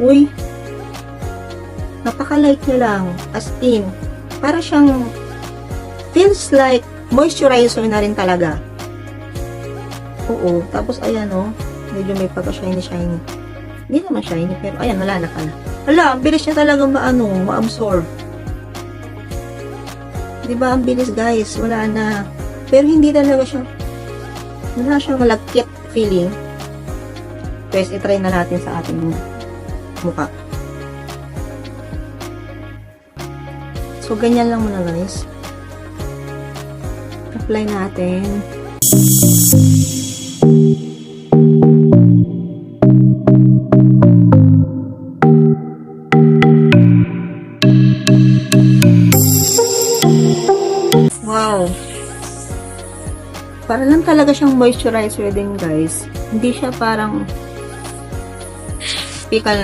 Uy, napaka-light niya lang. As in, para siyang feels like moisturizer na rin talaga. Oo. Tapos, ayan, oh. Medyo may pagka-shiny. Hindi naman shiny, pero ayan, wala na pala. Hala, ang bilis niya talaga ma-absorb. Diba, ang bilis, guys. Wala na. Pero hindi talaga siya, wala siyang malagkit feeling. Guys, itry na natin sa ating mukha. So, ganyan lang muna, guys. Apply natin. Wow. Para lang talaga siyang moisturizer din, guys. Hindi siya parang typical na